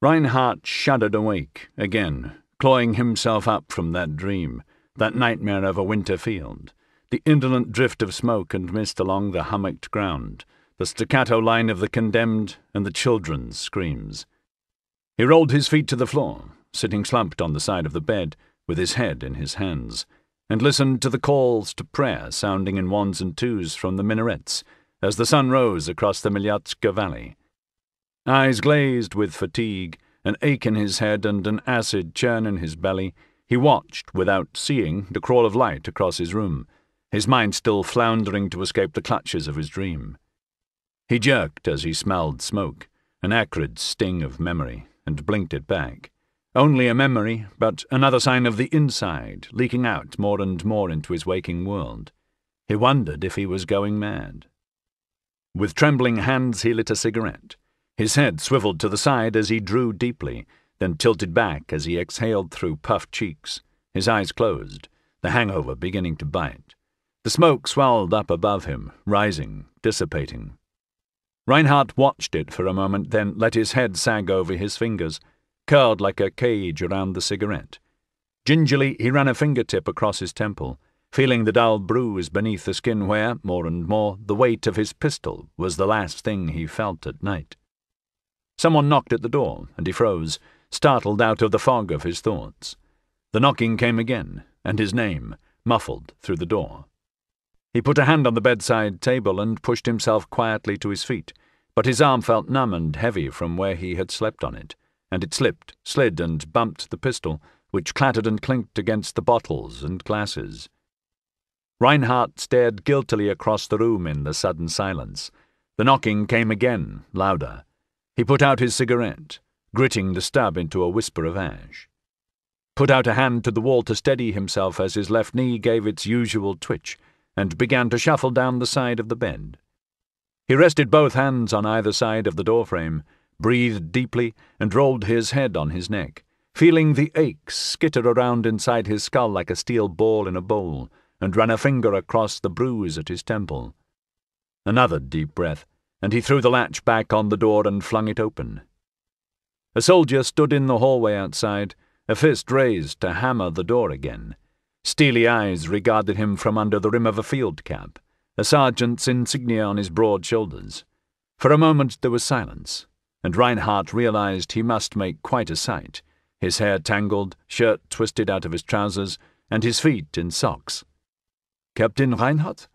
Reinhardt shuddered awake, again, clawing himself up from that dream, that nightmare of a winter field, the indolent drift of smoke and mist along the hummocked ground, the staccato line of the condemned, and the children's screams. He rolled his feet to the floor, sitting slumped on the side of the bed, with his head in his hands, and listened to the calls to prayer sounding in ones and twos from the minarets as the sun rose across the Milyatska valley. Eyes glazed with fatigue, an ache in his head and an acid churn in his belly, he watched, without seeing, the crawl of light across his room, his mind still floundering to escape the clutches of his dream. He jerked as he smelled smoke, an acrid sting of memory, and blinked it back. Only a memory, but another sign of the inside, leaking out more and more into his waking world. He wondered if he was going mad. With trembling hands he lit a cigarette. His head swiveled to the side as he drew deeply, then tilted back as he exhaled through puffed cheeks, his eyes closed, the hangover beginning to bite. The smoke swelled up above him, rising, dissipating. Reinhardt watched it for a moment, then let his head sag over his fingers, curled like a cage around the cigarette. Gingerly he ran a fingertip across his temple, feeling the dull bruise beneath the skin where, more and more, the weight of his pistol was the last thing he felt at night. Someone knocked at the door, and he froze, startled out of the fog of his thoughts. The knocking came again, and his name, muffled through the door. He put a hand on the bedside table and pushed himself quietly to his feet, but his arm felt numb and heavy from where he had slept on it, and it slipped, slid, and bumped the pistol, which clattered and clinked against the bottles and glasses. Reinhardt stared guiltily across the room in the sudden silence. The knocking came again, louder. He put out his cigarette, gritting the stub into a whisper of ash. Put out a hand to the wall to steady himself as his left knee gave its usual twitch, and began to shuffle down the side of the bed. He rested both hands on either side of the doorframe, breathed deeply, and rolled his head on his neck, feeling the aches skitter around inside his skull like a steel ball in a bowl, and ran a finger across the bruise at his temple. Another deep breath, and he threw the latch back on the door and flung it open. A soldier stood in the hallway outside, a fist raised to hammer the door again. Steely eyes regarded him from under the rim of a field cap, a sergeant's insignia on his broad shoulders. For a moment there was silence, and Reinhardt realized he must make quite a sight, his hair tangled, shirt twisted out of his trousers, and his feet in socks. "Captain Reinhardt?"